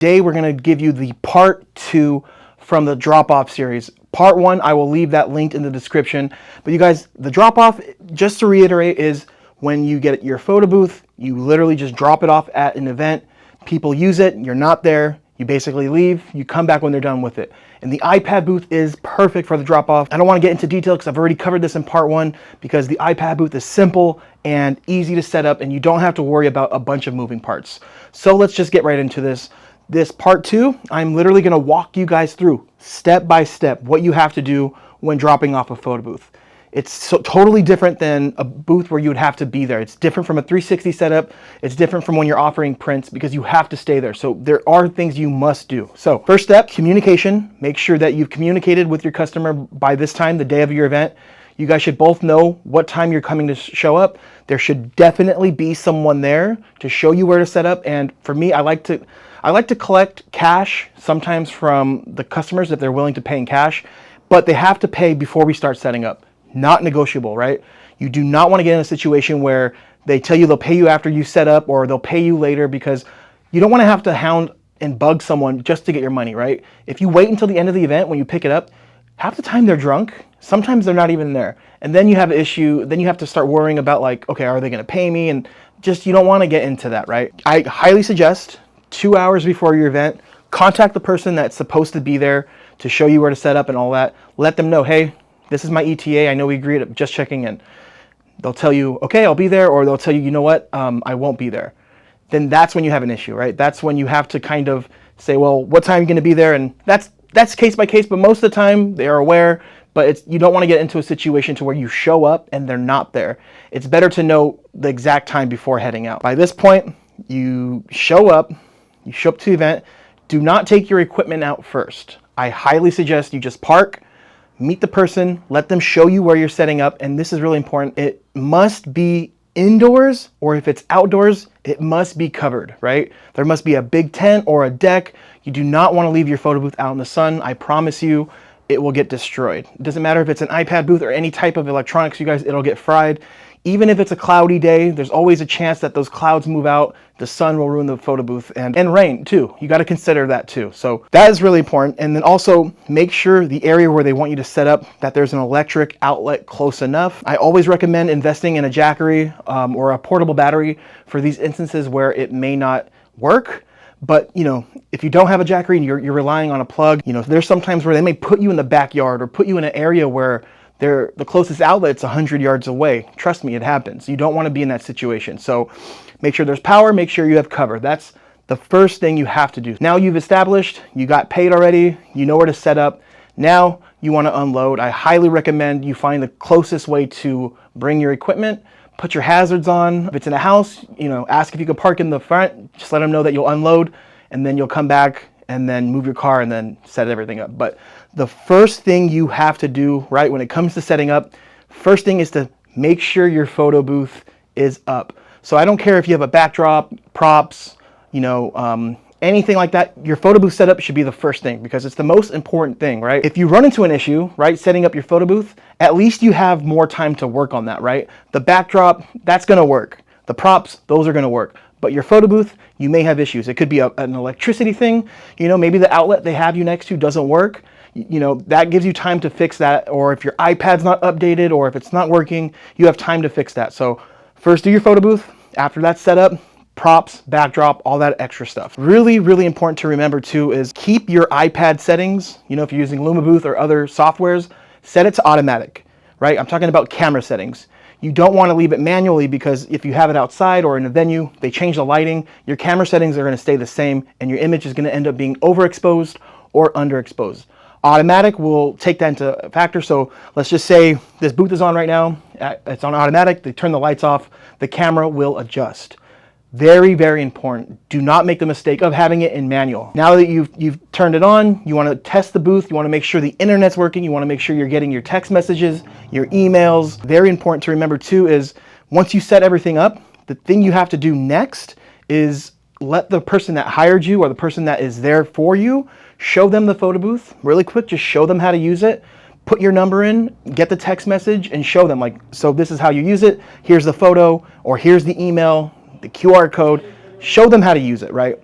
Today we're going to give you the part 2 from the drop-off series. Part 1, I will leave that linked in the description. But you guys, the drop-off, just to reiterate, is when you get your photo booth, you literally just drop it off at an event. People use it, you're not there, you basically leave, you come back when they're done with it. And the iPad booth is perfect for the drop-off. I don't want to get into detail because I've already covered this in part 1, because the iPad booth is simple and easy to set up and you don't have to worry about a bunch of moving parts. So let's just get right into this. This part 2, I'm literally going to walk you guys through step by step what you have to do when dropping off a photo booth. It's totally different than a booth where you would have to be there. It's different from a 360 setup. It's different from when you're offering prints because you have to stay there. So there are things you must do. So first step, communication. Make sure that you've communicated with your customer by this time, the day of your event. You guys should both know what time you're coming to show up. There should definitely be someone there to show you where to set up. And for me, I like to collect cash sometimes from the customers if they're willing to pay in cash, but they have to pay before we start setting up. Not negotiable, right? You do not want to get in a situation where they tell you they'll pay you after you set up or they'll pay you later, because you don't want to have to hound and bug someone just to get your money, right? If you wait until the end of the event when you pick it up, half the time they're drunk. Sometimes they're not even there. And then you have an issue. Then you have to start worrying about like, okay, are they going to pay me? And just, you don't want to get into that, right? I highly suggest 2 hours before your event, contact the person that's supposed to be there to show you where to set up and all that. Let them know, hey, this is my ETA. I know we agreed, just checking in. They'll tell you, okay, I'll be there, or they'll tell you, you know what, I won't be there. Then that's when you have an issue, right? That's when you have to kind of say, well, what time are you going to be there? And that's case by case, but most of the time they are aware, but you don't want to get into a situation to where you show up and they're not there. It's better to know the exact time before heading out. By this point, you show up to the event. Do not take your equipment out first. I highly suggest you just park, meet the person, let them show you where you're setting up. And this is really important. It must be indoors, or if it's outdoors, it must be covered, right? There must be a big tent or a deck. You do not want to leave your photo booth out in the sun. I promise you, it will get destroyed. It doesn't matter if it's an iPad booth or any type of electronics, you guys, it'll get fried. Even if it's a cloudy day, there's always a chance that those clouds move out, the sun will ruin the photo booth, and rain too. You got to consider that too. So that is really important. And then also make sure the area where they want you to set up, that there's an electric outlet close enough. I always recommend investing in a Jackery or a portable battery for these instances where it may not work. But, you know, if you don't have a Jackery and you're relying on a plug, you know, there's sometimes where they may put you in the backyard or put you in an area where the closest outlet's 100 yards away. Trust me, it happens. You don't want to be in that situation. So make sure there's power, make sure you have cover. That's the first thing you have to do. Now you've established, you got paid already, you know where to set up. Now you want to unload. I highly recommend you find the closest way to bring your equipment. Put your hazards on. If it's in a house, you know, ask if you can park in the front. Just let them know that you'll unload, and then you'll come back and then move your car and then set everything up. But the first thing you have to do, right, when it comes to setting up, first thing is to make sure your photo booth is up. So I don't care if you have a backdrop, props, you know, anything like that, your photo booth setup should be the first thing, because it's the most important thing, right? If you run into an issue, right, setting up your photo booth, at least you have more time to work on that, right? The backdrop, that's gonna work. The props, those are gonna work. But your photo booth, you may have issues. It could be an electricity thing. You know, maybe the outlet they have you next to doesn't work. You know, that gives you time to fix that. Or if your iPad's not updated, or if it's not working, you have time to fix that. So first do your photo booth. After that's set up, props, backdrop, all that extra stuff. Really, really important to remember too is keep your iPad settings. You know, if you're using LumaBooth or other softwares, set it to automatic, right? I'm talking about camera settings. You don't want to leave it manually, because if you have it outside or in a venue, they change the lighting, your camera settings are going to stay the same and your image is going to end up being overexposed or underexposed. Automatic will take that into factor. So let's just say this booth is on right now. It's on automatic. They turn the lights off. The camera will adjust. Very, very important. Do not make the mistake of having it in manual. Now that you've turned it on, you want to test the booth. You want to make sure the internet's working. You want to make sure you're getting your text messages, your emails. Very important to remember too is once you set everything up, the thing you have to do next is let the person that hired you or the person that is there for you, show them the photo booth really quick. Just show them how to use it. Put your number in, get the text message, and show them, like, so this is how you use it. Here's the photo, or here's the email, the QR code. Show them how to use it, right?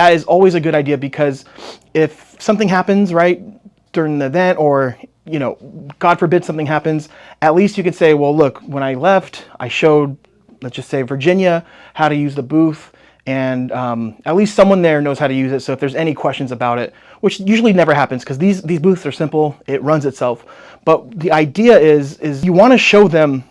that is always a good idea, because if something happens, right, during the event, or, you know, God forbid something happens, at least you could say, well, look, when I left, I showed, let's just say Virginia, how to use the booth, and at least someone there knows how to use it. So if there's any questions about it, which usually never happens because these booths are simple, it runs itself. But the idea is you want to show them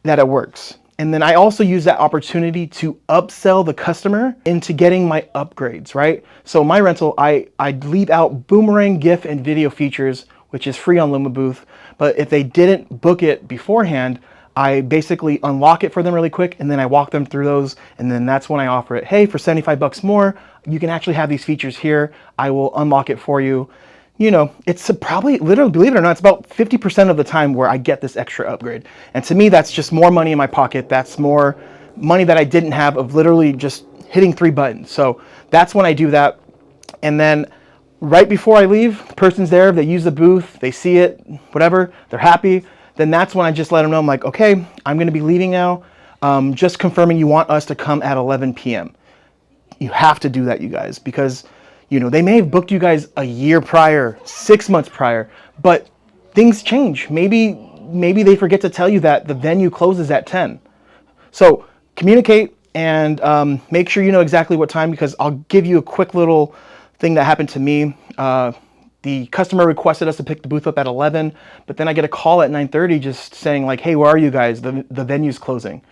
that it works. And then I also use that opportunity to upsell the customer into getting my upgrades, right? So my rental, I leave out boomerang GIF and video features, which is free on LumaBooth. But if they didn't book it beforehand, I basically unlock it for them really quick, and then I walk them through those, and then that's when I offer it. Hey, for 75 bucks more, you can actually have these features here. I will unlock it for you. You know, it's probably, literally, believe it or not, it's about 50% of the time where I get this extra upgrade. And to me, that's just more money in my pocket. That's more money that I didn't have of literally just hitting 3 buttons. So that's when I do that. And then right before I leave, the person's there, they use the booth, they see it, whatever, they're happy. Then that's when I just let them know, I'm like, okay, I'm going to be leaving now. Just confirming you want us to come at 11 p.m. You have to do that, you guys, because, you know, they may have booked you guys a year prior, 6 months prior, but things change. Maybe they forget to tell you that the venue closes at 10. So communicate and make sure you know exactly what time, because I'll give you a quick little thing that happened to me. The customer requested us to pick the booth up at 11, but then I get a call at 9:30 just saying like, hey, where are you guys? The venue's closing.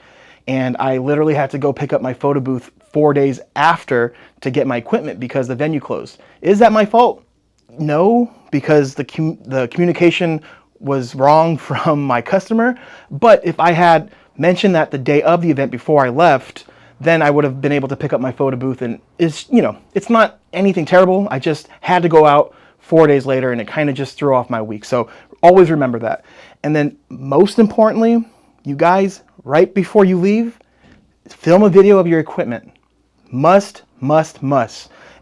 And I literally had to go pick up my photo booth 4 days after to get my equipment because the venue closed. Is that my fault? No, because the communication was wrong from my customer. But if I had mentioned that the day of the event before I left, then I would have been able to pick up my photo booth, and it's, you know, it's not anything terrible. I just had to go out 4 days later, and it kind of just threw off my week. So always remember that. And then most importantly, you guys, right before you leave, film a video of your equipment. Must.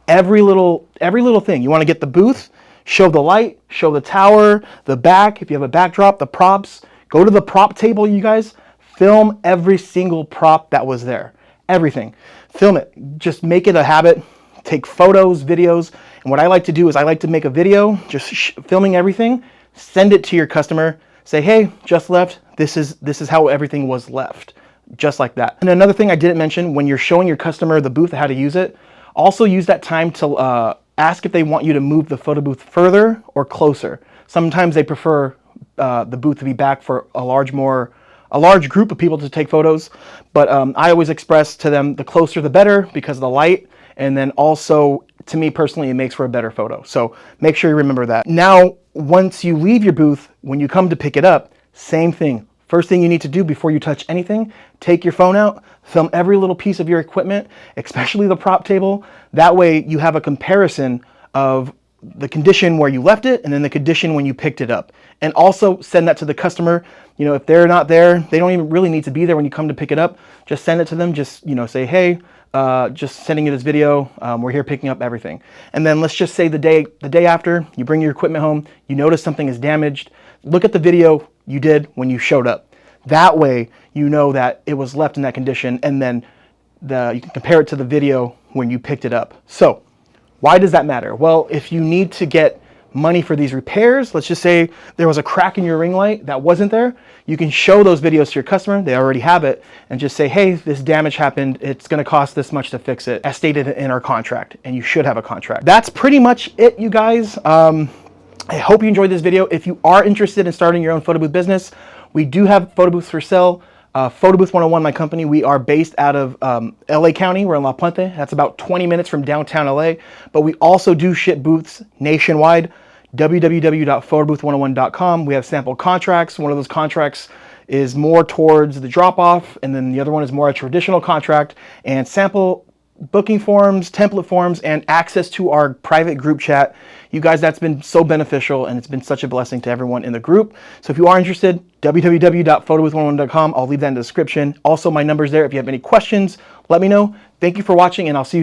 Every little thing. You want to get the booth, show the light, show the tower, the back, if you have a backdrop, the props. Go to the prop table, you guys. Film every single prop that was there. Everything. Film it. Just make it a habit. Take photos, videos. And what I like to do is I like to make a video, just filming everything, send it to your customer, say, hey, just left. This is how everything was left. Just like that. And another thing I didn't mention, when you're showing your customer the booth, how to use it, also use that time to ask if they want you to move the photo booth further or closer. Sometimes they prefer the booth to be back for a large group of people to take photos. But I always express to them the closer the better because of the light. And then also, to me personally, it makes for a better photo. So make sure you remember that. Now, once you leave your booth, when you come to pick it up, same thing. First thing you need to do before you touch anything, take your phone out, film every little piece of your equipment, especially the prop table. That way you have a comparison of the condition where you left it and then the condition when you picked it up. And also send that to the customer. You know, if they're not there, they don't even really need to be there when you come to pick it up. Just send it to them. Just, you know, say, hey, just sending you this video. We're here picking up everything. And then let's just say the day after you bring your equipment home, you notice something is damaged. Look at the video you did when you showed up. That way you know that it was left in that condition, and then you can compare it to the video when you picked it up. So why does that matter? Well, if you need to get money for these repairs, let's just say there was a crack in your ring light that wasn't there, you can show those videos to your customer, they already have it, and just say, hey, this damage happened, it's gonna cost this much to fix it, as stated in our contract, and you should have a contract. That's pretty much it, you guys. I hope you enjoyed this video. If you are interested in starting your own photo booth business, we do have photo booths for sale. Photo Booth 101, my company, we are based out of LA County. We're in La Puente. That's about 20 minutes from downtown LA. But we also do ship booths nationwide. www.photobooth101.com. We have sample contracts. One of those contracts is more towards the drop-off, and then the other one is more a traditional contract, and sample booking forms, template forms, and access to our private group chat. You guys, that's been so beneficial, and it's been such a blessing to everyone in the group. So if you are interested, www.photobooth101.com. I'll leave that in the description. Also, my number's there. If you have any questions, let me know. Thank you for watching, and I'll see you soon.